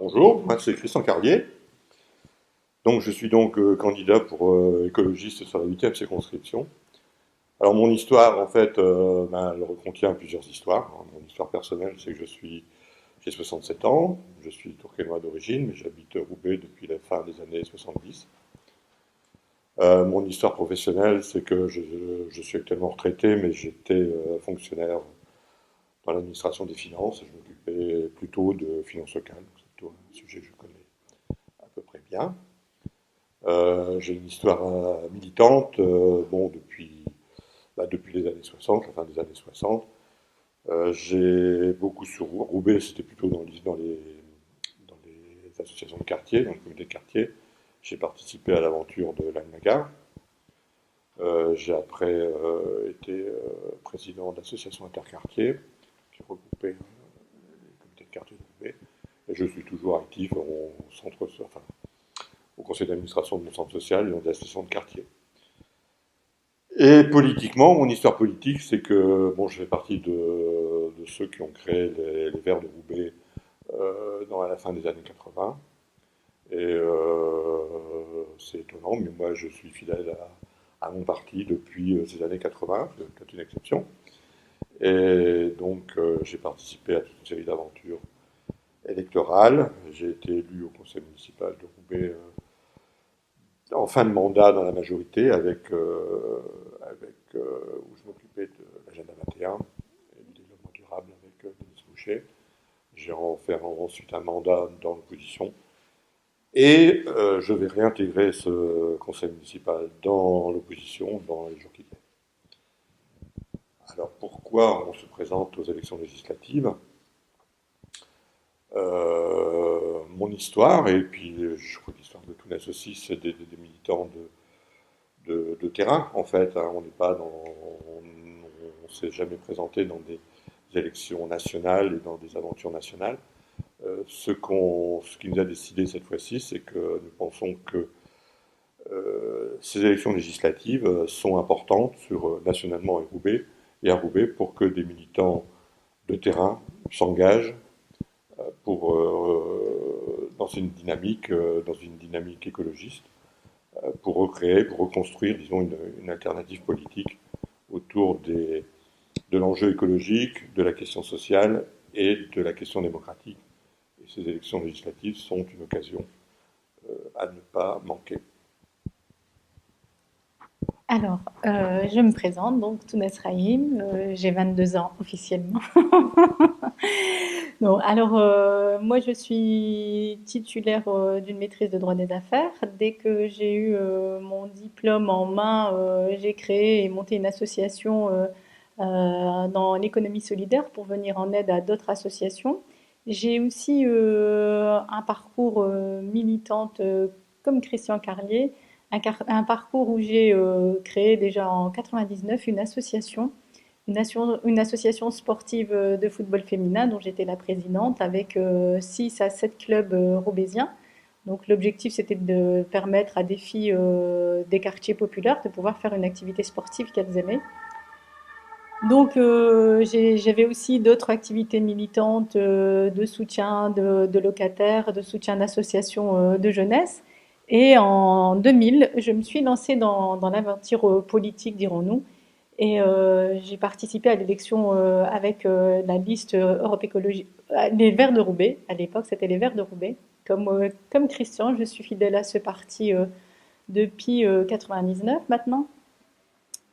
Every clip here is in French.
Bonjour, moi c'est Christian Carlier. Donc je suis donc candidat pour écologiste sur la 8e circonscription. Alors mon histoire en fait, elle contient plusieurs histoires, hein. Mon histoire personnelle c'est que j'ai 67 ans, je suis tourquenois d'origine, mais j'habite Roubaix depuis la fin des années 70. Mon histoire professionnelle c'est que je suis actuellement retraité, mais j'étais fonctionnaire dans l'administration des finances et je m'occupais plutôt de finances locales. Donc c'est plutôt un sujet que je connais à peu près bien. J'ai une histoire militante, bon, depuis les années 60, la fin des années 60. J'ai beaucoup sur Roubaix, c'était plutôt dans les associations de quartier, dans le comité de quartier. J'ai participé à l'aventure de l'Agnaga. J'ai après été président de l'association Interquartier, qui regroupait les comités de quartier de Roubaix. Et je suis toujours actif au conseil d'administration de mon centre social et dans des associations de quartier. Et politiquement, mon histoire politique, c'est que bon, je fais partie de ceux qui ont créé les Verts de Roubaix à la fin des années 80. Et c'est étonnant, mais moi je suis fidèle à mon parti depuis ces années 80, c'est peut-être une exception. Et donc j'ai participé à toute une série d'aventures électorales. J'ai été élu au conseil municipal de Roubaix en fin de mandat dans la majorité où je m'occupais de l'agenda 21 et du développement durable avec Denis Boucher. J'ai fait ensuite un mandat dans l'opposition et je vais réintégrer ce conseil municipal dans l'opposition dans les jours qui viennent. Alors pourquoi on se présente aux élections législatives? Mon histoire, et puis je crois que l'histoire de Tounes aussi, c'est des militants de terrain, en fait, hein. On n'est pas on s'est jamais présenté dans des élections nationales et dans des aventures nationales. Ce qui nous a décidé cette fois-ci, c'est que nous pensons que ces élections législatives sont importantes nationalement à Roubaix pour que des militants de terrain s'engagent dans une dynamique écologiste pour recréer, pour reconstruire, disons, une alternative politique autour de l'enjeu écologique, de la question sociale et de la question démocratique. Et ces élections législatives sont une occasion à ne pas manquer. Alors, je me présente, donc Tounes Rahim, j'ai 22 ans officiellement. Non, alors, moi je suis titulaire d'une maîtrise de droit des affaires. Dès que j'ai eu mon diplôme en main, j'ai créé et monté une association dans l'économie solidaire pour venir en aide à d'autres associations. J'ai aussi un parcours militante comme Christian Carlier, un parcours où j'ai créé déjà en 99 une association sportive de football féminin dont j'étais la présidente avec 6 à 7 clubs roubaisiens. Donc l'objectif c'était de permettre à des filles des quartiers populaires de pouvoir faire une activité sportive qu'elles aimaient. Donc j'avais aussi d'autres activités militantes de soutien de locataires, de soutien d'associations de jeunesse. Et en 2000, je me suis lancée dans l'aventure politique, dirons-nous. Et j'ai participé à l'élection avec la liste Europe Écologie, les Verts de Roubaix. À l'époque, c'était les Verts de Roubaix. Comme Christian, je suis fidèle à ce parti depuis 99 maintenant.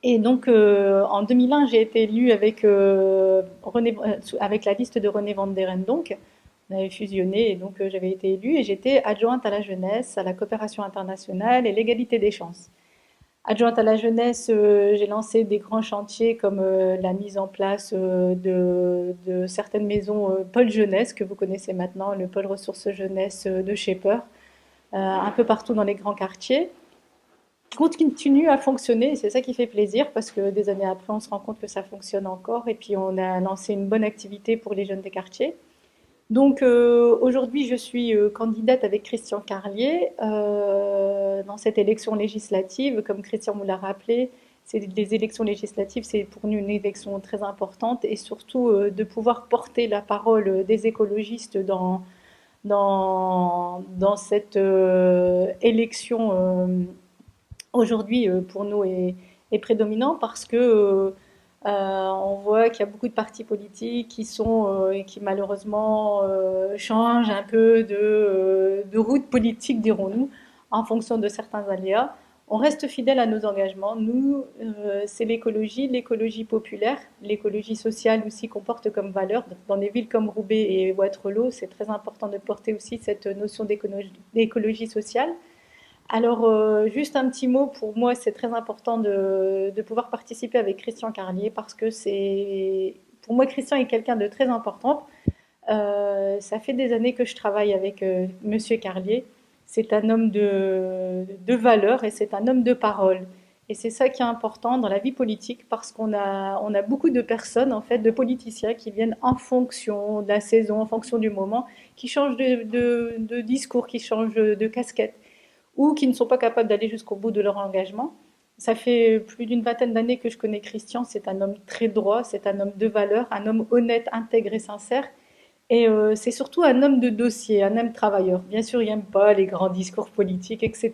Et donc, en 2001, j'ai été élue avec la liste de René Van der Ren, donc. On avait fusionné et donc j'avais été élue et j'étais adjointe à la jeunesse, à la coopération internationale et l'égalité des chances. Adjointe à la jeunesse, j'ai lancé des grands chantiers comme la mise en place de certaines maisons pôle jeunesse que vous connaissez maintenant, le pôle ressources jeunesse de Shaper, un peu partout dans les grands quartiers qui continue à fonctionner. Et c'est ça qui fait plaisir parce que des années après, on se rend compte que ça fonctionne encore. Et puis, on a lancé une bonne activité pour les jeunes des quartiers. Donc, aujourd'hui, je suis candidate avec Christian Carlier dans cette élection législative. Comme Christian vous l'a rappelé, les élections législatives, c'est pour nous une élection très importante et surtout de pouvoir porter la parole des écologistes dans cette élection aujourd'hui pour nous est prédominant parce que on voit qu'il y a beaucoup de partis politiques qui sont et qui malheureusement changent un peu de route politique, dirons-nous, en fonction de certains aléas. On reste fidèle à nos engagements. Nous, c'est l'écologie populaire, l'écologie sociale aussi qu'on porte comme valeur. Dans des villes comme Roubaix et Waterloo, c'est très important de porter aussi cette notion d'écologie sociale. Alors, juste un petit mot, pour moi, c'est très important de pouvoir participer avec Christian Carlier parce que pour moi, Christian est quelqu'un de très important. Ça fait des années que je travaille avec Monsieur Carlier. C'est un homme de valeur et c'est un homme de parole. Et c'est ça qui est important dans la vie politique parce qu'on a beaucoup de personnes, en fait, de politiciens qui viennent en fonction de la saison, en fonction du moment, qui changent de discours, qui changent de casquette ou qui ne sont pas capables d'aller jusqu'au bout de leur engagement. Ça fait plus d'une vingtaine d'années que je connais Christian. C'est un homme très droit, c'est un homme de valeur, un homme honnête, intègre et sincère. Et c'est surtout un homme de dossier, un homme travailleur. Bien sûr, il n'aime pas les grands discours politiques, etc.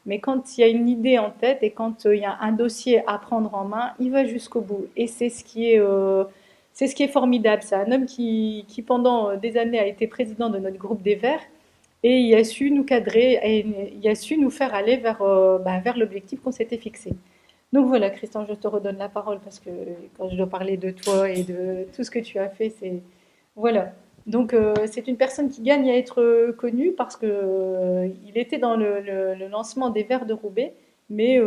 Mais quand il y a une idée en tête et quand il y a un dossier à prendre en main, il va jusqu'au bout. Et c'est ce qui est formidable. C'est un homme qui, pendant des années, a été président de notre groupe des Verts et il a su nous cadrer et il a su nous faire aller vers l'objectif qu'on s'était fixé. Donc voilà, Christian, je te redonne la parole parce que quand je dois parler de toi et de tout ce que tu as fait, c'est... Voilà. Donc c'est une personne qui gagne à être connue parce que il était dans le lancement des Verts de Roubaix, mais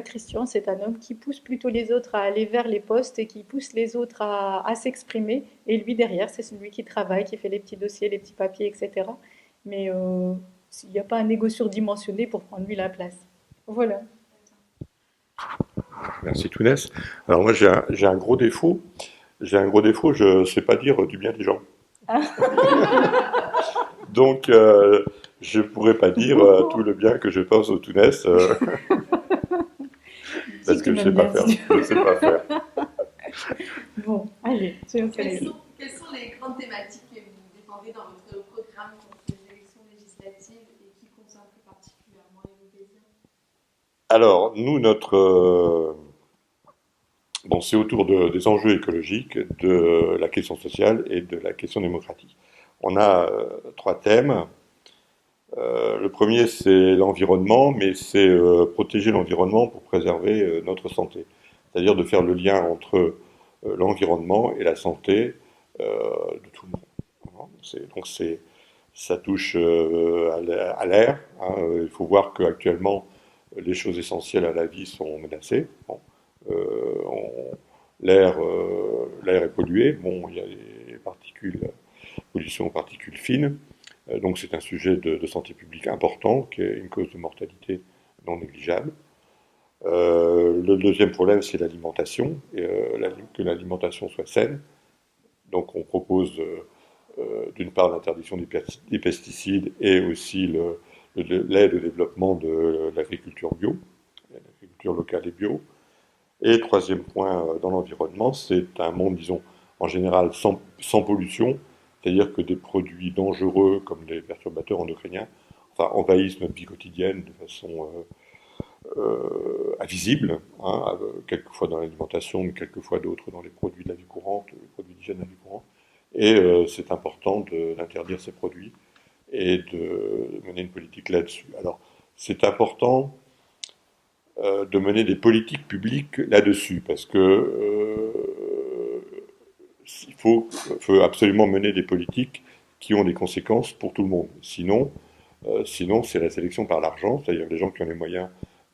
Christian, c'est un homme qui pousse plutôt les autres à aller vers les postes et qui pousse les autres à s'exprimer. Et lui derrière, c'est celui qui travaille, qui fait les petits dossiers, les petits papiers, etc. Mais il n'y a pas un ego surdimensionné pour prendre lui la place. Voilà. Merci Tounès. Alors moi j'ai un gros défaut. J'ai un gros défaut, je ne sais pas dire du bien des gens. Donc je ne pourrais pas dire tout le bien que je pense au Tounès Si parce tu que je ne m'aimes sais pas bien. faire. Je ne sais pas faire. Bon, allez, soyons sérieux. Quelles sont les grandes thématiques que vous défendez dans votre programme pour ces élections législatives et qui concernent plus particulièrement les Roubaisiens? Alors nous bon c'est autour des enjeux écologiques, de la question sociale et de la question démocratique. On a trois thèmes. Le premier, c'est l'environnement, mais c'est protéger l'environnement pour préserver notre santé. C'est-à-dire de faire le lien entre l'environnement et la santé de tout le monde. Ça touche à l'air. Hein. Il faut voir qu'actuellement, les choses essentielles à la vie sont menacées. Bon. L'air est pollué. Bon, il y a des particules, pollution aux particules fines. Donc c'est un sujet de santé publique important, qui est une cause de mortalité non négligeable. Le deuxième problème, c'est l'alimentation, et que l'alimentation soit saine. Donc on propose d'une part l'interdiction des pesticides et aussi l'aide au développement de l'agriculture bio, l'agriculture locale et bio. Et troisième point dans l'environnement, c'est un monde, disons, en général sans pollution, c'est-à-dire que des produits dangereux comme les perturbateurs endocriniens envahissent notre vie quotidienne de façon invisible, hein, quelquefois dans l'alimentation, mais quelquefois d'autres dans les produits de la vie courante, les produits d'hygiène de la vie courante. Et c'est important d'interdire ces produits et de mener une politique là-dessus. Alors, c'est important de mener des politiques publiques là-dessus, parce que faut absolument mener des politiques qui ont des conséquences pour tout le monde. Sinon c'est la sélection par l'argent, c'est-à-dire les gens qui ont les moyens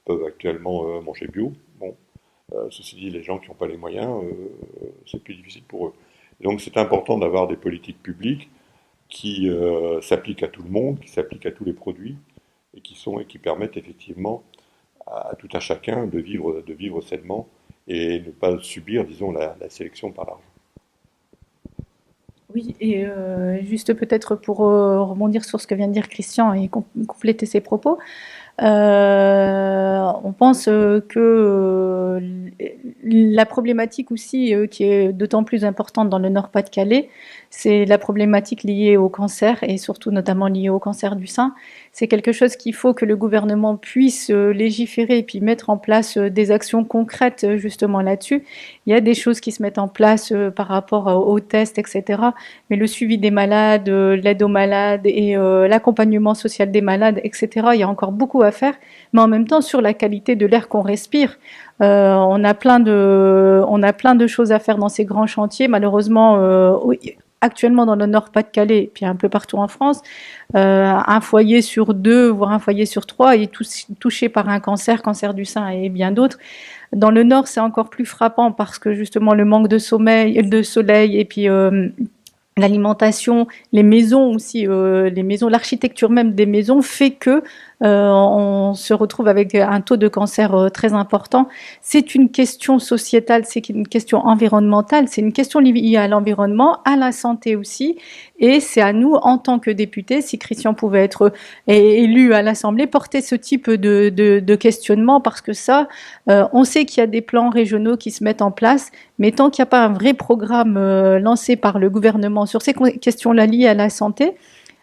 peuvent actuellement manger bio. Bon, ceci dit, les gens qui n'ont pas les moyens, c'est plus difficile pour eux. Et donc c'est important d'avoir des politiques publiques qui s'appliquent à tout le monde, qui s'appliquent à tous les produits et qui permettent effectivement à tout un chacun de vivre sainement et ne pas subir, disons, la sélection par l'argent. Oui, et juste peut-être pour rebondir sur ce que vient de dire Christian et compléter ses propos, On pense que la problématique aussi qui est d'autant plus importante dans le Nord-Pas-de-Calais, c'est la problématique liée au cancer et surtout notamment liée au cancer du sein. C'est quelque chose qu'il faut que le gouvernement puisse légiférer et puis mettre en place des actions concrètes justement là-dessus. Il y a des choses qui se mettent en place par rapport aux tests, etc. Mais le suivi des malades, l'aide aux malades et l'accompagnement social des malades, etc. Il y a encore beaucoup à faire. Mais en même temps, sur la qualité de l'air qu'on respire, on a plein de choses à faire dans ces grands chantiers. Malheureusement, actuellement dans le Nord-Pas-de-Calais, puis un peu partout en France, un foyer sur 2, voire un foyer sur 3 est touché par un cancer du sein et bien d'autres. Dans le Nord, c'est encore plus frappant parce que justement le manque de soleil et puis l'alimentation, les maisons aussi, l'architecture même des maisons fait que on se retrouve avec un taux de cancer très important. C'est une question sociétale, c'est une question environnementale, c'est une question liée à l'environnement, à la santé aussi. Et c'est à nous, en tant que députés, si Christian pouvait être élu à l'Assemblée, porter ce type de questionnement parce que ça, on sait qu'il y a des plans régionaux qui se mettent en place, mais tant qu'il n'y a pas un vrai programme lancé par le gouvernement sur ces questions-là liées à la santé,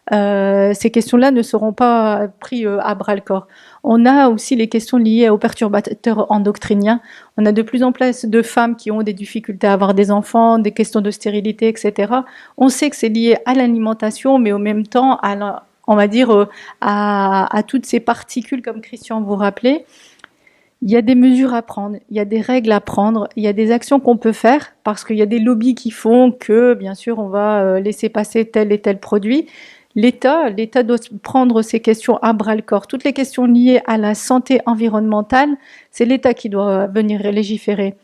ces questions-là ne seront pas prises à bras-le-corps. On a aussi les questions liées aux perturbateurs endocriniens. On a de plus en plus de femmes qui ont des difficultés à avoir des enfants, des questions de stérilité, etc. On sait que c'est lié à l'alimentation, mais au même temps, on va dire, à toutes ces particules, comme Christian vous rappelait. Il y a des mesures à prendre, il y a des règles à prendre, il y a des actions qu'on peut faire parce qu'il y a des lobbies qui font que, bien sûr, on va laisser passer tel et tel produit. L'État doit prendre ces questions à bras-le-corps. Toutes les questions liées à la santé environnementale, c'est l'État qui doit venir légiférer.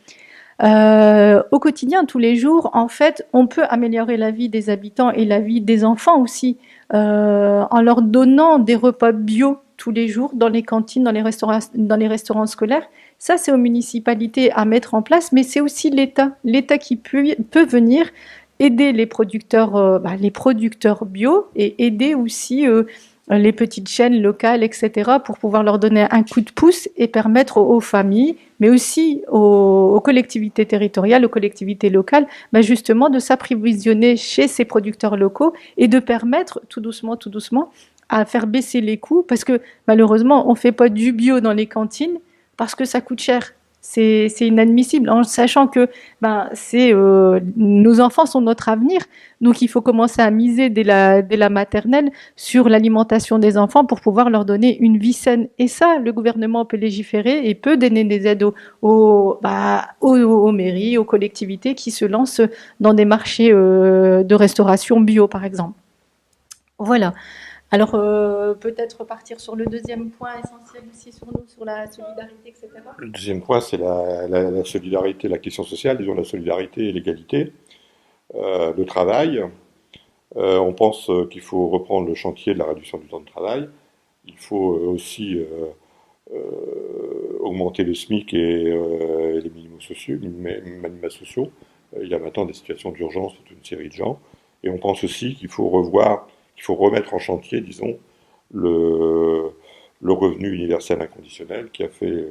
Au quotidien, tous les jours, en fait, on peut améliorer la vie des habitants et la vie des enfants aussi, en leur donnant des repas bio tous les jours dans les cantines, dans les restaurants scolaires. Ça, c'est aux municipalités à mettre en place, mais c'est aussi l'État qui peut venir aider les producteurs bio et aider aussi les petites chaînes locales, etc., pour pouvoir leur donner un coup de pouce et permettre aux familles, mais aussi aux collectivités territoriales, aux collectivités locales, justement de s'approvisionner chez ces producteurs locaux et de permettre tout doucement, à faire baisser les coûts, parce que malheureusement, on ne fait pas du bio dans les cantines parce que ça coûte cher. C'est inadmissible, en sachant que nos enfants sont notre avenir. Donc il faut commencer à miser dès la maternelle sur l'alimentation des enfants pour pouvoir leur donner une vie saine. Et ça, le gouvernement peut légiférer et peut donner des aides aux mairies, aux collectivités qui se lancent dans des marchés de restauration bio, par exemple. Voilà. Alors, peut-être partir sur le deuxième point essentiel aussi sur la solidarité, etc. Le deuxième point, c'est la solidarité, la question sociale, disons la solidarité et l'égalité. Le travail, on pense qu'il faut reprendre le chantier de la réduction du temps de travail. Il faut aussi augmenter le SMIC et les minima sociaux. Il y a maintenant des situations d'urgence, toute une série de gens. Et on pense aussi qu'il faut remettre en chantier, disons, le, le revenu universel inconditionnel qui a fait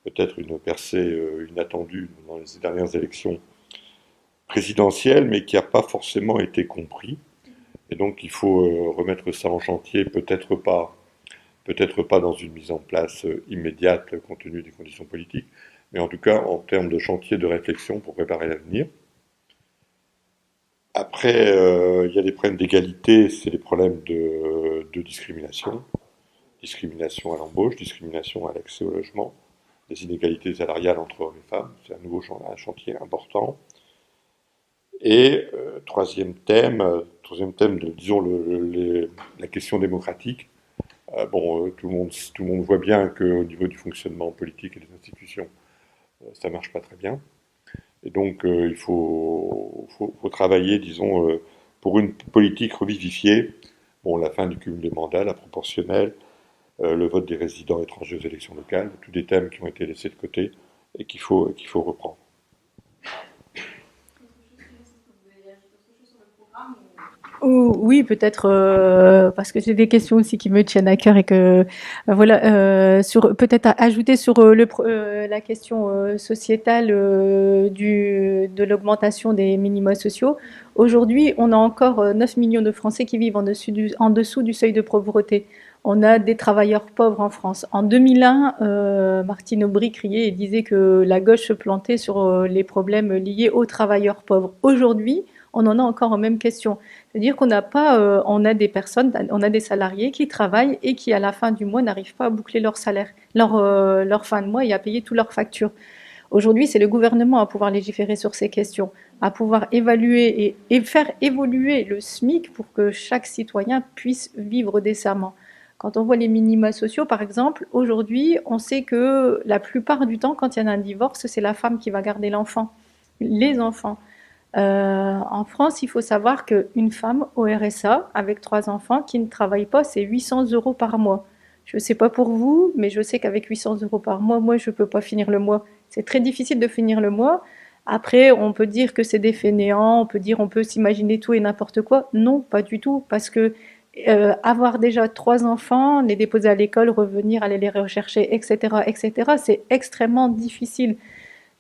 peut-être une percée inattendue dans les dernières élections présidentielles, mais qui n'a pas forcément été compris. Et donc il faut remettre ça en chantier, peut-être pas dans une mise en place immédiate compte tenu des conditions politiques, mais en tout cas en termes de chantier de réflexion pour préparer l'avenir. Après, il y a des problèmes d'égalité, c'est des problèmes de discrimination. Discrimination à l'embauche, discrimination à l'accès au logement, les inégalités salariales entre hommes et femmes, c'est un chantier important. Et troisième thème disons la question démocratique. Tout le monde voit bien qu'au niveau du fonctionnement politique et des institutions, ça marche pas très bien. Et donc il faut travailler, disons, pour une politique revivifiée. Bon, la fin du cumul des mandats, la proportionnelle, le vote des résidents étrangers aux élections locales, tous des thèmes qui ont été laissés de côté et qu'il faut reprendre. Autre chose sur le programme Oui, peut-être parce que j'ai des questions aussi qui me tiennent à cœur et que voilà sur peut-être à ajouter sur la question sociétale de l'augmentation des minima sociaux. Aujourd'hui, on a encore 9 millions de Français qui vivent en dessous du seuil de pauvreté. On a des travailleurs pauvres en France. En 2001, Martine Aubry criait et disait que la gauche se plantait sur les problèmes liés aux travailleurs pauvres. Aujourd'hui, on en a encore aux mêmes questions. C'est-à-dire qu'on n'a pas, on a des personnes, on a des salariés qui travaillent et qui, à la fin du mois, n'arrivent pas à boucler leur salaire, leur fin de mois et à payer toutes leurs factures. Aujourd'hui, c'est le gouvernement à pouvoir légiférer sur ces questions, à pouvoir évaluer et faire évoluer le SMIC pour que chaque citoyen puisse vivre décemment. Quand on voit les minima sociaux, par exemple, aujourd'hui, on sait que la plupart du temps, quand il y a un divorce, c'est la femme qui va garder l'enfant, les enfants. En France, il faut savoir qu'une femme au RSA avec 3 enfants qui ne travaille pas, c'est 800 euros par mois. Je ne sais pas pour vous, mais je sais qu'avec 800 euros par mois, moi, je ne peux pas finir le mois. C'est très difficile de finir le mois. Après, on peut dire que c'est des fainéants, on peut s'imaginer tout et n'importe quoi. Non, pas du tout, parce que avoir déjà 3 enfants, les déposer à l'école, revenir, aller les rechercher, etc., c'est extrêmement difficile.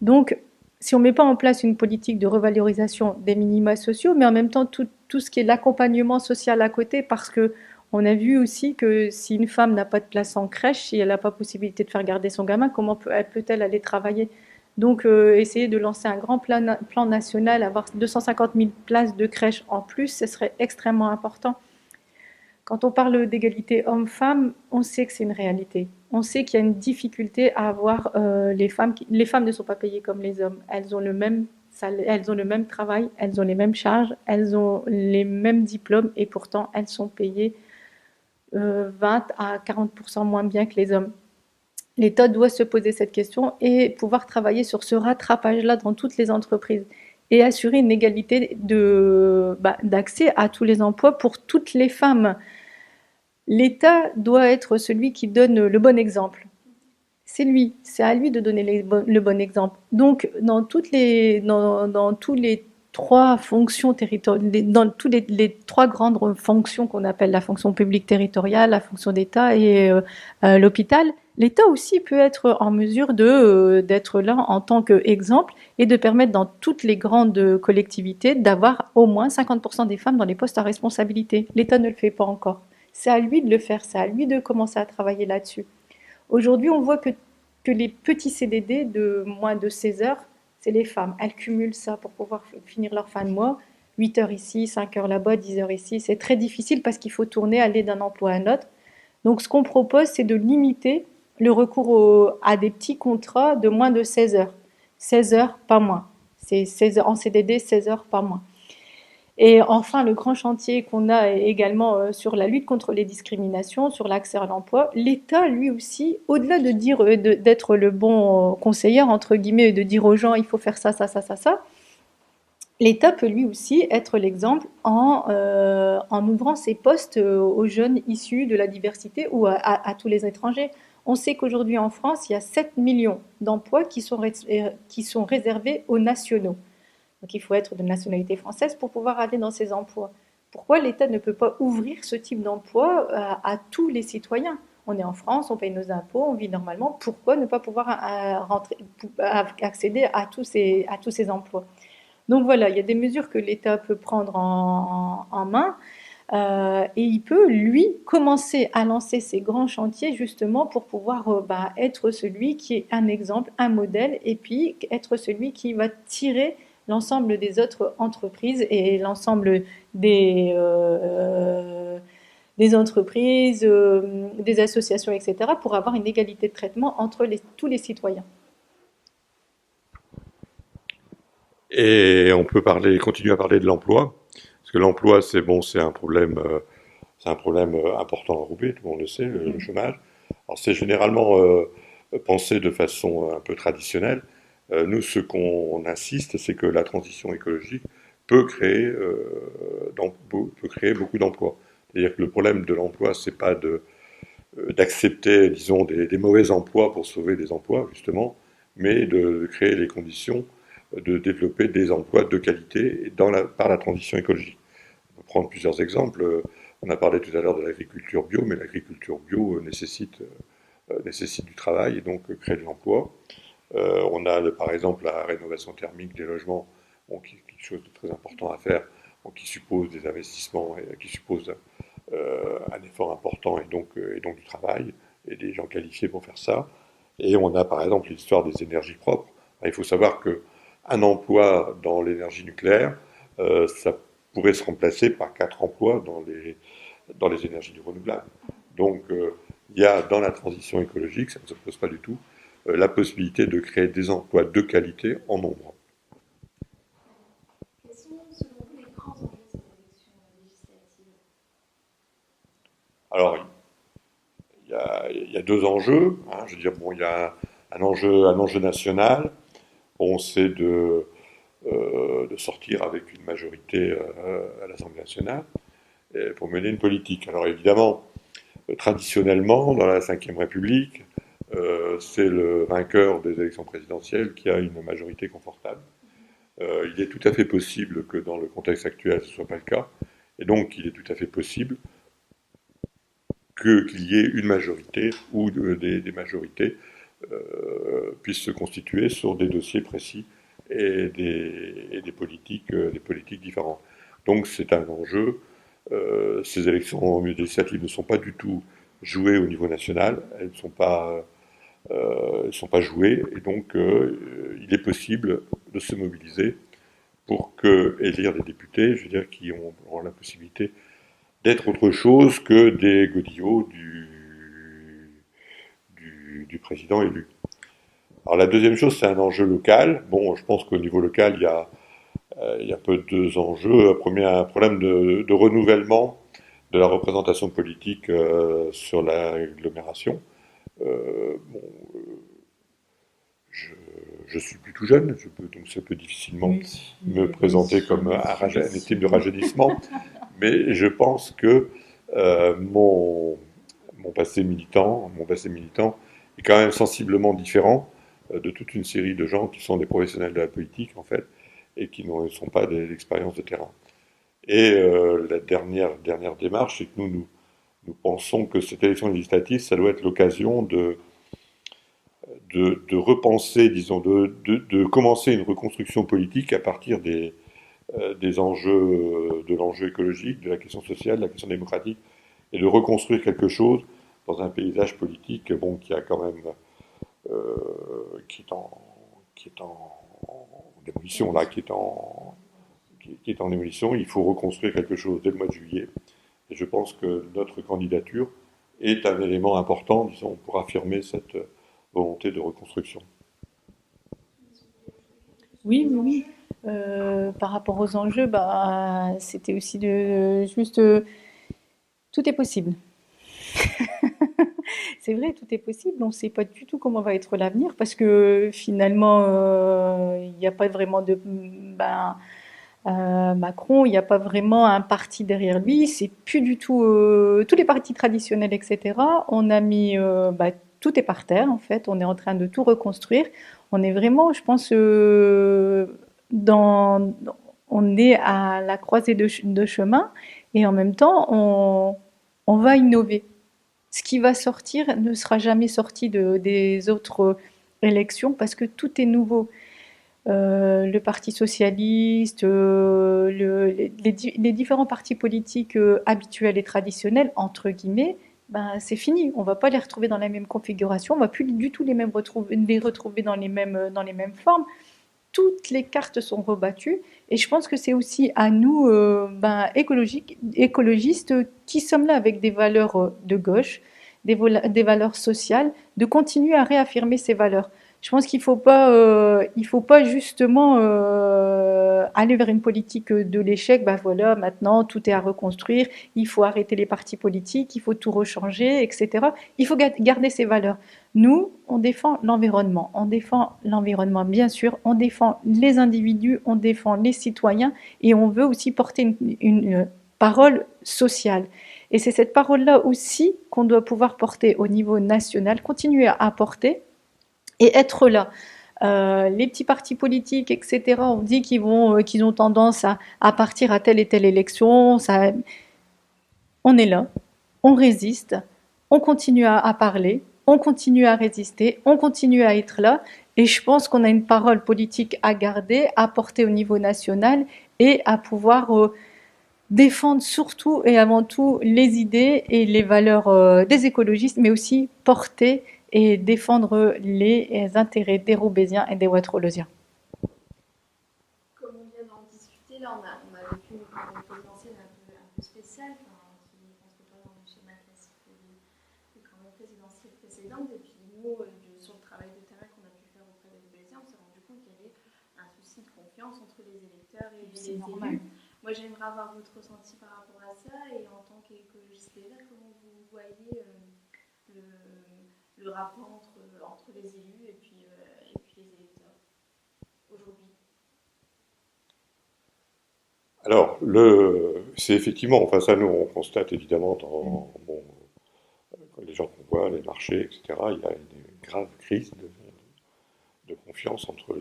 Donc, si on ne met pas en place une politique de revalorisation des minima sociaux, mais en même temps tout ce qui est l'accompagnement social à côté, parce que on a vu aussi que si une femme n'a pas de place en crèche, si elle n'a pas possibilité de faire garder son gamin, comment peut-elle aller travailler? Donc, essayer de lancer un grand plan national, avoir 250 000 places de crèche en plus, ce serait extrêmement important. Quand on parle d'égalité homme-femme, on sait que c'est une réalité. On sait qu'il y a une difficulté à avoir les femmes ne sont pas payées comme les hommes. Elles ont le même elles ont le même travail, elles ont les mêmes charges, elles ont les mêmes diplômes et pourtant elles sont payées 20 à 40% moins bien que les hommes. L'État doit se poser cette question et pouvoir travailler sur ce rattrapage-là dans toutes les entreprises et assurer une égalité d'accès à tous les emplois pour toutes les femmes. L'État doit être celui qui donne le bon exemple. C'est à lui de donner le bon exemple. Donc, dans tous les 3 fonctions territoriales, dans tous les 3 grandes fonctions qu'on appelle la fonction publique territoriale, la fonction d'État et l'hôpital, l'État aussi peut être en mesure d'être là en tant qu'exemple et de permettre dans toutes les grandes collectivités d'avoir au moins 50% des femmes dans les postes à responsabilité. L'État ne le fait pas encore. C'est à lui de le faire, c'est à lui de commencer à travailler là-dessus. Aujourd'hui, on voit que les petits CDD de moins de 16 heures, c'est les femmes. Elles cumulent ça pour pouvoir finir leur fin de mois. 8 heures ici, 5 heures là-bas, 10 heures ici. C'est très difficile parce qu'il faut tourner, aller d'un emploi à un autre. Donc, ce qu'on propose, c'est de limiter le recours à des petits contrats de moins de 16 heures. 16 heures, pas moins. C'est 16 heures, en CDD, 16 heures, pas moins. Et enfin, le grand chantier qu'on a également sur la lutte contre les discriminations, sur l'accès à l'emploi, l'État, lui aussi, au-delà de dire d'être le bon conseiller, entre guillemets, et de dire aux gens, il faut faire ça, ça, ça, ça, ça, l'État peut lui aussi être l'exemple en ouvrant ses postes aux jeunes issus de la diversité ou à tous les étrangers. On sait qu'aujourd'hui en France, il y a 7 millions d'emplois qui sont réservés aux nationaux. Donc il faut être de nationalité française pour pouvoir aller dans ces emplois. Pourquoi l'État ne peut pas ouvrir ce type d'emploi à tous les citoyens? On est en France, on paye nos impôts, on vit normalement. Pourquoi ne pas pouvoir accéder à tous ces emplois? Donc voilà, il y a des mesures que l'État peut prendre en main et il peut, lui, commencer à lancer ces grands chantiers justement pour pouvoir être celui qui est un exemple, un modèle et puis être celui qui va tirer l'ensemble des autres entreprises et l'ensemble des entreprises, des associations, etc., pour avoir une égalité de traitement entre tous les citoyens. Et on peut continuer à parler de l'emploi, parce que l'emploi, c'est bon, c'est un problème important à Roubaix, tout le monde le sait, le chômage. Alors c'est généralement pensé de façon un peu traditionnelle. Nous, ce qu'on insiste, c'est que la transition écologique peut créer, peut créer beaucoup d'emplois. C'est-à-dire que le problème de l'emploi, c'est pas d'accepter, disons, des mauvais emplois pour sauver des emplois, justement, mais de créer les conditions de développer des emplois de qualité par la transition écologique. prendre plusieurs exemples. On a parlé tout à l'heure de l'agriculture bio, mais l'agriculture bio nécessite du travail et donc crée de l'emploi. On a par exemple la rénovation thermique des logements, bon, qui est quelque chose de très important à faire, bon, qui suppose des investissements et qui suppose un effort important et donc du travail et des gens qualifiés pour faire ça. Et on a par exemple l'histoire des énergies propres. Il faut savoir qu'un emploi dans l'énergie nucléaire, ça pourrait se remplacer par 4 emplois dans les énergies renouvelables. Donc il y a dans la transition écologique, ça ne se pose pas du tout, la possibilité de créer des emplois de qualité en nombre. Quels sont, selon vous, les grands enjeux de cette élection législative? Alors, il y a 2 enjeux. Hein, je veux dire, bon, il y a un enjeu national. Bon, c'est de sortir avec une majorité à l'Assemblée nationale pour mener une politique. Alors évidemment, traditionnellement, dans la Ve République, c'est le vainqueur des élections présidentielles qui a une majorité confortable. Il est tout à fait possible que dans le contexte actuel, ce ne soit pas le cas. Et donc, il est tout à fait possible qu'il y ait une majorité ou des majorités puissent se constituer sur des dossiers précis et des politiques différentes. Donc c'est un enjeu. Ces élections législatives ne sont pas du tout jouées au niveau national, elles ne sont pas jouées, et donc il est possible de se mobiliser pour élire des députés, je veux dire, qui auront la possibilité d'être autre chose que des godillots du président élu. Alors la deuxième chose, c'est un enjeu local. Bon, je pense qu'au niveau local, il y a un peu 2 enjeux. Premier, un problème de renouvellement de la représentation politique sur l'agglomération. Bon, je suis plus tout jeune, donc ça peut difficilement me présenter comme un type de rajeunissement, mais je pense que mon passé militant est quand même sensiblement différent de toute une série de gens qui sont des professionnels de la politique, en fait, et qui ne sont pas des expériences de terrain. Et la dernière démarche, c'est que nous pensons que cette élection législative, ça doit être l'occasion de repenser, disons, de commencer une reconstruction politique à partir des enjeux, de l'enjeu écologique, de la question sociale, de la question démocratique, et de reconstruire quelque chose dans un paysage politique, bon, qui a quand même, qui est en démolition là, qui est en démolition. Il faut reconstruire quelque chose dès le mois de juillet. Et je pense que notre candidature est un élément important, disons, pour affirmer cette volonté de reconstruction. Oui, oui, oui. Par rapport aux enjeux, bah, c'était aussi tout est possible. C'est vrai, tout est possible. On ne sait pas du tout comment va être l'avenir parce que finalement, il n'y a pas vraiment Macron, il n'y a pas vraiment un parti derrière lui. C'est plus du tout tous les partis traditionnels, etc. On a mis, tout est par terre en fait. On est en train de tout reconstruire. On est vraiment, je pense, dans, on est à la croisée de chemin et en même temps, on va innover. Ce qui va sortir ne sera jamais sorti des autres élections parce que tout est nouveau. Le Parti socialiste, les différents partis politiques habituels et traditionnels, entre guillemets, ben, c'est fini. On ne va pas les retrouver dans la même configuration, on ne va plus du tout les retrouver dans dans les mêmes formes. Toutes les cartes sont rebattues et je pense que c'est aussi à nous, écologistes, qui sommes là avec des valeurs de gauche, des valeurs sociales, de continuer à réaffirmer ces valeurs. Je pense il faut pas justement aller vers une politique de l'échec. Ben voilà, maintenant tout est à reconstruire. Il faut arrêter les partis politiques, il faut tout rechanger, etc. Il faut garder ces valeurs. Nous, on défend l'environnement. On défend l'environnement, bien sûr. On défend les individus, on défend les citoyens, et on veut aussi porter une parole sociale. Et c'est cette parole-là aussi qu'on doit pouvoir porter au niveau national, continuer à porter et être là. Les petits partis politiques, etc., on dit qu'ils ont tendance à partir à telle et telle élection. Ça, on est là, on résiste, on continue à parler, on continue à résister, on continue à être là. Et je pense qu'on a une parole politique à garder, à porter au niveau national et à pouvoir défendre surtout et avant tout les idées et les valeurs des écologistes, mais aussi porter et défendre les intérêts des Roubaisiens et des Ouattrolosiens. Comme on vient d'en discuter, là, on a vécu une campagne présidentielle un peu spéciale, enfin, qui ne rentre pas dans le schéma classique des campagnes présidentielles précédentes. Et puis nous, sur le travail de terrain qu'on a pu faire auprès des Roubaisiens, on s'est rendu compte qu'il y avait un souci de confiance entre les électeurs et les élus. Moi, j'aimerais avoir votre ressenti par rapport à ça, et en tant qu'écologiste Les Verts, comment vous voyez le rapport entre les élus et puis les électeurs aujourd'hui? Alors, c'est effectivement, enfin ça nous on constate évidemment dans bon, les gens qu'on voit, les marchés, etc. Il y a une grave crise de confiance entre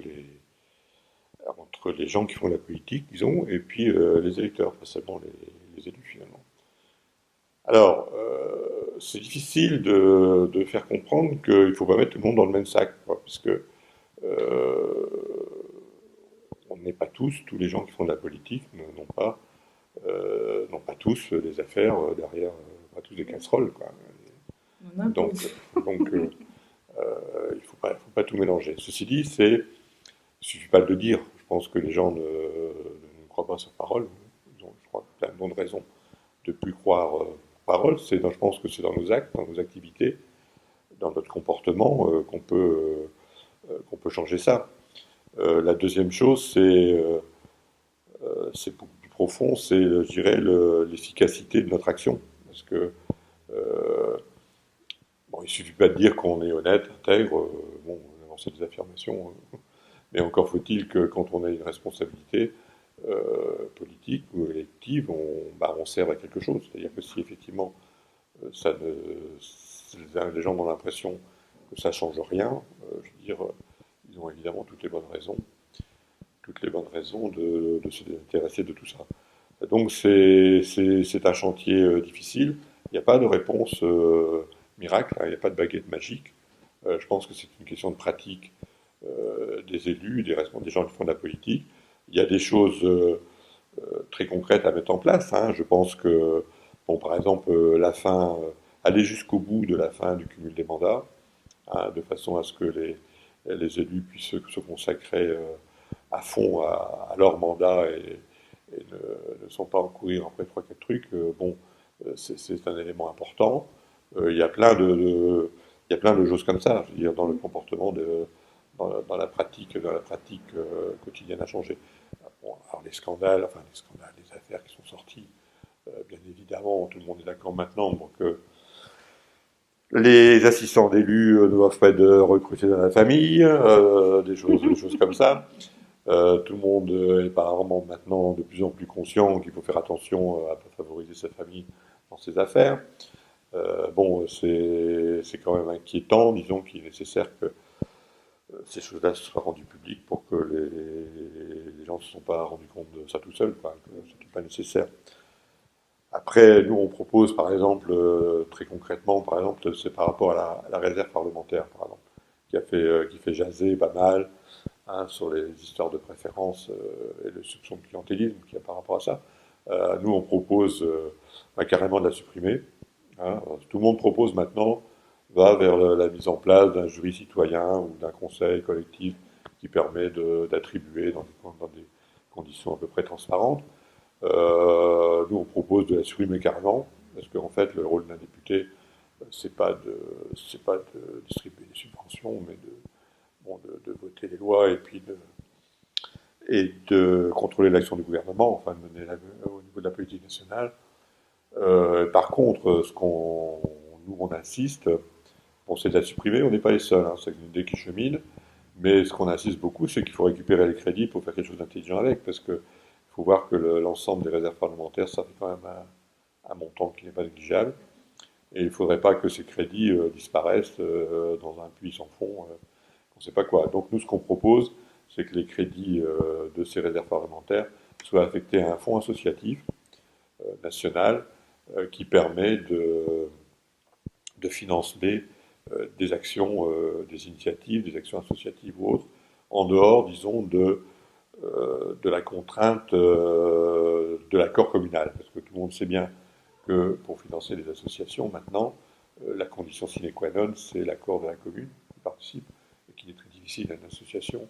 les gens qui font la politique, disons, et puis les électeurs, pas seulement les élus finalement. Alors, c'est difficile de faire comprendre qu'il ne faut pas mettre tout le monde dans le même sac, quoi, parce que on n'est pas tous les gens qui font de la politique n'ont pas tous des affaires derrière, pas tous des casseroles, quoi. Donc, donc il ne faut pas tout mélanger. Ceci dit, il ne suffit pas de le dire. Je pense que les gens ne croient pas sa parole. Ils ont, je crois, plein de bonnes raisons de ne plus croire parole. Je pense que c'est dans nos actes, dans nos activités, dans notre comportement qu'on peut changer ça. La deuxième chose, c'est beaucoup plus profond, c'est, je dirais, l'efficacité de notre action. Parce que bon, il ne suffit pas de dire qu'on est honnête, intègre, bon, c'est des affirmations, mais encore faut-il que quand on a une responsabilité politique ou élective, on serve à quelque chose. C'est-à-dire que si effectivement ça les gens ont l'impression que ça ne change rien, je veux dire, ils ont évidemment toutes les bonnes raisons de se désintéresser de tout ça. Donc c'est un chantier difficile. Il n'y a pas de réponse miracle, hein, il n'y a pas de baguette magique. Je pense que c'est une question de pratique des élus, des gens qui font de la politique. Il y a des choses très concrètes à mettre en place, hein. Je pense que, bon, par exemple, aller jusqu'au bout de la fin du cumul des mandats, hein, de façon à ce que les élus puissent se consacrer à fond à leur mandat et ne sont pas en courir après trois quatre trucs. Bon, c'est un élément important. Il y a il y a plein de choses comme ça, je veux dire, dans le comportement dans la pratique quotidienne à changer. Bon, alors les affaires qui sont sorties, bien évidemment, tout le monde est d'accord maintenant. Donc, les assistants d'élus ne doivent pas être recrutés dans la famille, des choses comme ça. Tout le monde est apparemment maintenant de plus en plus conscient qu'il faut faire attention à ne pas favoriser sa famille dans ses affaires. Bon, c'est quand même inquiétant, disons qu'il est nécessaire que ces choses-là soient rendues publiques pour que les gens ne se sont pas rendus compte de ça tout seuls, quoi, que ce n'était pas nécessaire. Après, nous, on propose, par exemple, très concrètement, par exemple, c'est par rapport à la réserve parlementaire, par exemple, qui fait jaser pas mal, hein, sur les histoires de préférence et le soupçon de clientélisme qu'il y a par rapport à ça. Nous, on propose carrément de la supprimer, hein. Tout le monde propose maintenant, va vers la mise en place d'un jury citoyen ou d'un conseil collectif qui permet d'attribuer dans des conditions à peu près transparentes. Nous, on propose de la supprimer carrément, parce qu'en fait, le rôle d'un député, c'est pas de distribuer des subventions, mais de voter les lois et de contrôler l'action du gouvernement, enfin de mener au niveau de la politique nationale. Par contre, nous, on insiste, bon, c'est de la supprimer, on n'est pas les seuls, hein, c'est une idée qui chemine, mais ce qu'on insiste beaucoup, c'est qu'il faut récupérer les crédits pour faire quelque chose d'intelligent avec, parce que faut voir que l'ensemble des réserves parlementaires, ça fait quand même un montant qui n'est pas négligeable. Et il ne faudrait pas que ces crédits disparaissent dans un puits sans fond on ne sait pas quoi. Donc nous, ce qu'on propose, c'est que les crédits de ces réserves parlementaires soient affectés à un fonds associatif national qui permet de financer des actions, des initiatives, des actions associatives ou autres, en dehors, disons, de la contrainte de l'accord communal. Parce que tout le monde sait bien que pour financer les associations, maintenant, la condition sine qua non, c'est l'accord de la commune qui participe, et qu'il est très difficile à une association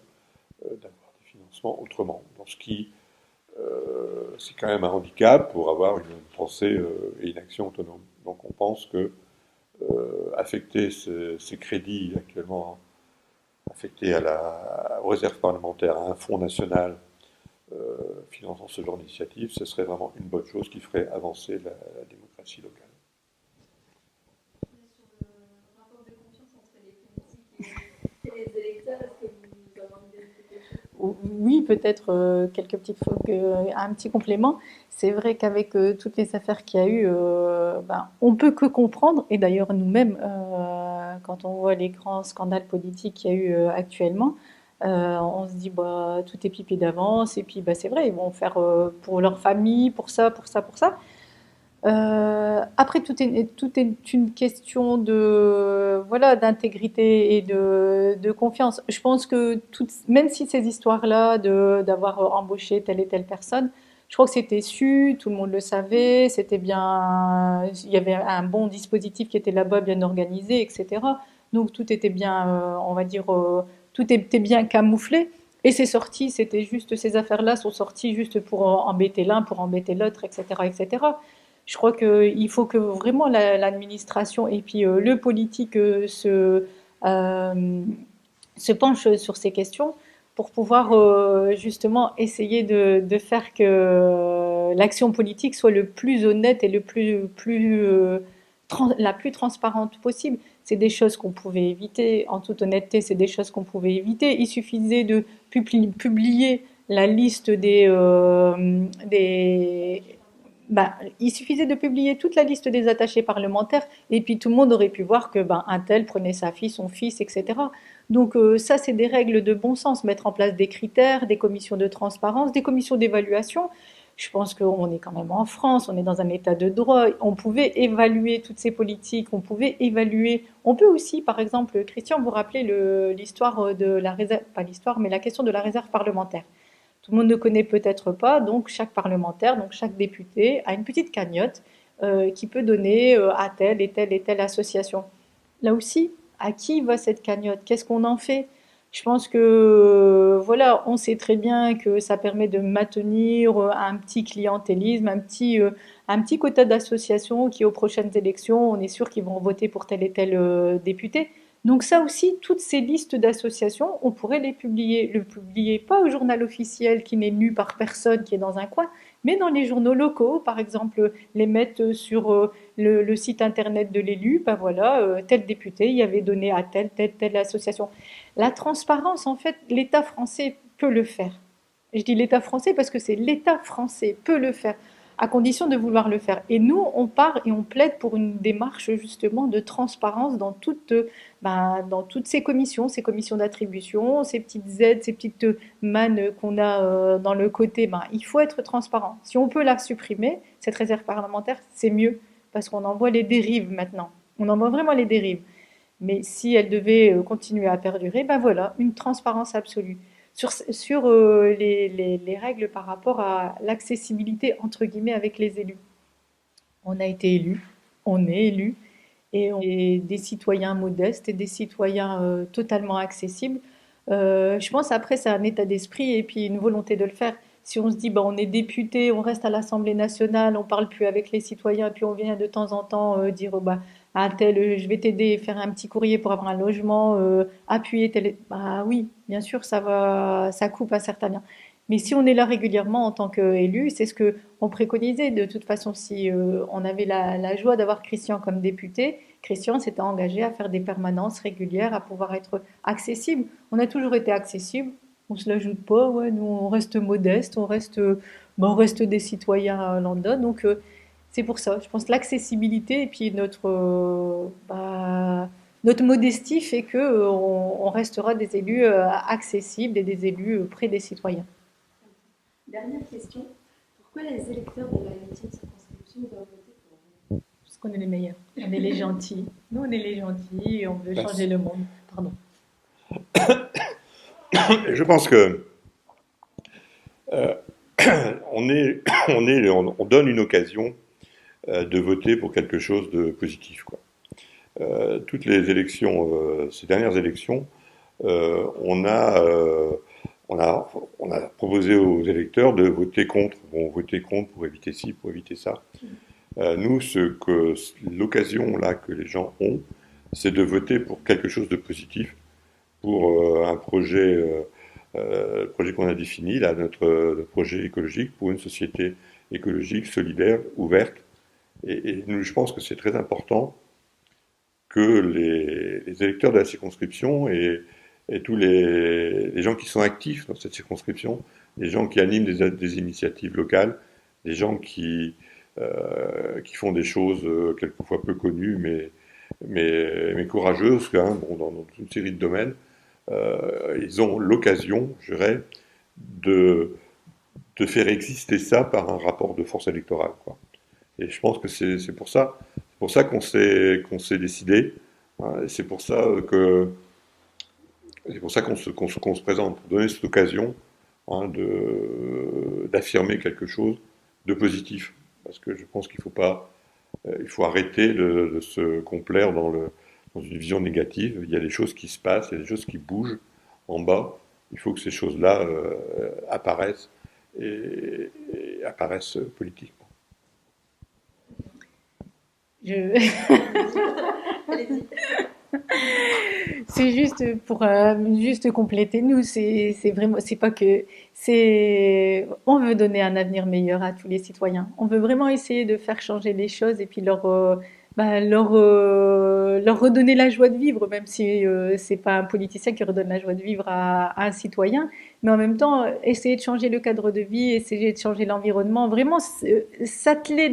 d'avoir des financements autrement. Donc, c'est quand même un handicap pour avoir une pensée et une action autonome. Donc on pense que affecter ces crédits actuellement affectés aux réserves parlementaires, à un fonds national finançant ce genre d'initiative, ce serait vraiment une bonne chose qui ferait avancer la démocratie locale. Sur le rapport de confiance entre les politiques et les électeurs, est-ce que vous avez envie d'ajouter quelque chose? Oui, peut-être quelques petites fois un petit complément. C'est vrai qu'avec toutes les affaires qu'il y a eu, on peut que comprendre, et d'ailleurs nous-mêmes, quand on voit les grands scandales politiques qu'il y a eu actuellement, on se dit bah tout est pipi d'avance, et puis bah c'est vrai, ils vont faire pour leur famille, pour ça, pour ça, pour ça. Après, tout est une question de, voilà, d'intégrité et de confiance. Je pense que même si ces histoires-là d'avoir embauché telle et telle personne, je crois que c'était su, tout le monde le savait, c'était bien, il y avait un bon dispositif qui était là-bas, bien organisé, etc. Donc tout était bien, on va dire, tout était bien camouflé. Et c'est sorti, c'était juste, ces affaires-là sont sorties juste pour embêter l'un, pour embêter l'autre, etc., etc. Je crois qu'il faut que vraiment l'administration et puis le politique euh, se penche sur ces questions pour pouvoir justement essayer de faire que l'action politique soit le plus honnête et la plus transparente possible. C'est des choses qu'on pouvait éviter, en toute honnêteté, c'est des choses qu'on pouvait éviter. Il suffisait de publier la liste il suffisait de publier toute la liste des attachés parlementaires et puis tout le monde aurait pu voir que un tel prenait sa fille, son fils, etc. Donc ça, c'est des règles de bon sens, mettre en place des critères, des commissions de transparence, des commissions d'évaluation. Je pense qu'on est quand même en France, on est dans un état de droit, on pouvait évaluer toutes ces politiques, on pouvait évaluer, on peut aussi, par exemple, Christian, vous rappelez l'histoire de la réserve, pas l'histoire, mais la question de la réserve parlementaire. Tout le monde ne connaît peut-être pas, donc chaque parlementaire, donc chaque député a une petite cagnotte qui peut donner à telle et telle association. Là aussi, à qui va cette cagnotte? Qu'est-ce qu'on en fait? Je pense que voilà, on sait très bien que ça permet de maintenir un petit clientélisme, un petit quota d'associations qui, aux prochaines élections, on est sûr qu'ils vont voter pour tel et tel député. Donc ça aussi, toutes ces listes d'associations, on pourrait les publier. Le publier pas au journal officiel qui n'est lu par personne, qui est dans un coin, mais dans les journaux locaux, par exemple, les mettre sur le site internet de l'élu, ben voilà, tel député y avait donné à telle association. La transparence, en fait, l'État français peut le faire. Je dis l'État français parce que c'est l'État français peut le faire, à condition de vouloir le faire. Et nous, on part et on plaide pour une démarche justement de transparence dans toutes ces commissions d'attribution, ces petites aides, ces petites mannes qu'on a dans le côté. Il faut être transparent. Si on peut la supprimer, cette réserve parlementaire, c'est mieux, parce qu'on en voit les dérives maintenant. On en voit vraiment les dérives. Mais si elle devait continuer à perdurer, ben voilà, une transparence absolue. Sur les règles par rapport à l'accessibilité, entre guillemets, avec les élus. On a été élus, on est élus, et on est des citoyens modestes et des citoyens totalement accessibles. Je pense après c'est un état d'esprit et puis une volonté de le faire. Si on se dit on est député, on reste à l'Assemblée nationale, on parle plus avec les citoyens, et puis on vient de temps en temps dire à tel je vais t'aider, faire un petit courrier pour avoir un logement, appuyer tel. Bah oui, bien sûr ça coupe un certain lien. Mais si on est là régulièrement en tant qu'élu, c'est ce que on préconisait. De toute façon, si on avait la joie d'avoir Christian comme député, Christian s'était engagé à faire des permanences régulières, à pouvoir être accessible. On a toujours été accessible, on se l'ajoute pas, ouais, nous on reste modeste, on reste des citoyens lambda, donc c'est pour ça. Je pense l'accessibilité et puis notre modestie fait que on restera des élus accessibles et des élus près des citoyens. Dernière question. Pourquoi les électeurs de la 8e circonscription doivent voter pour vous? Parce qu'on est les meilleurs. On est les gentils. Nous, on est les gentils et on veut changer le monde. Pardon. Je pense que euh, on donne une occasion de voter pour quelque chose de positif, quoi. Toutes les élections, ces dernières élections, on a proposé aux électeurs de voter contre. Bon, voter contre pour éviter ci, pour éviter ça. Nous, l'occasion là que les gens ont, c'est de voter pour quelque chose de positif, pour un projet, le projet qu'on a défini, là, notre projet écologique pour une société écologique, solidaire, ouverte. Et nous, je pense que c'est très important que les électeurs de la circonscription et tous les gens qui sont actifs dans cette circonscription, les gens qui animent des initiatives locales, les gens qui font des choses quelquefois peu connues, mais courageuses, hein, bon, dans une série de domaines, ils ont l'occasion, je dirais, de faire exister ça par un rapport de force électorale, quoi. Et je pense que c'est pour ça qu'on s'est décidé. Hein, c'est pour ça qu'on se présente, pour donner cette occasion, hein, d'affirmer quelque chose de positif. Parce que je pense qu'il faut pas, il faut arrêter de se complaire dans une vision négative. Il y a des choses qui se passent, il y a des choses qui bougent en bas. Il faut que ces choses-là apparaissent et apparaissent politiquement. Allez-y. C'est juste pour juste compléter. Nous, c'est vraiment, c'est pas que on veut donner un avenir meilleur à tous les citoyens. On veut vraiment essayer de faire changer les choses et puis leur redonner la joie de vivre, même si c'est pas un politicien qui redonne la joie de vivre à un citoyen, mais en même temps essayer de changer le cadre de vie, essayer de changer l'environnement, vraiment s'atteler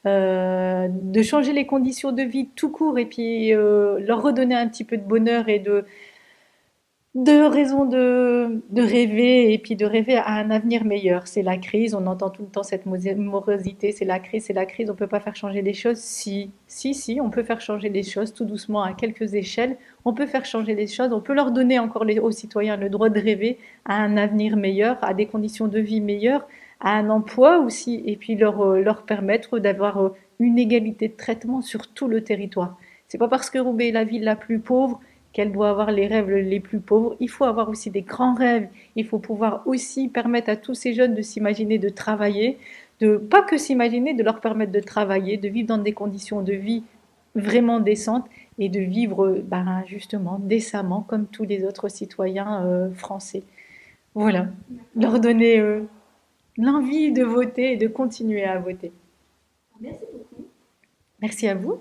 de changer les conditions de vie tout court et puis leur redonner un petit peu de bonheur et de raison de rêver et puis de rêver à un avenir meilleur. C'est la crise, on entend tout le temps cette morosité, c'est la crise, on peut pas faire changer les choses. Si, on peut faire changer les choses tout doucement à quelques échelles. On peut faire changer les choses, on peut leur donner encore aux citoyens le droit de rêver à un avenir meilleur, à des conditions de vie meilleures, à un emploi aussi, et puis leur permettre d'avoir une égalité de traitement sur tout le territoire. C'est pas parce que Roubaix est la ville la plus pauvre qu'elle doit avoir les rêves les plus pauvres. Il faut avoir aussi des grands rêves. Il faut pouvoir aussi permettre à tous ces jeunes de s'imaginer de travailler, de pas que s'imaginer, de leur permettre de travailler, de vivre dans des conditions de vie vraiment décentes et de vivre justement décemment comme tous les autres citoyens français. Voilà, leur donner l'envie de voter et de continuer à voter. Merci beaucoup. Merci à vous.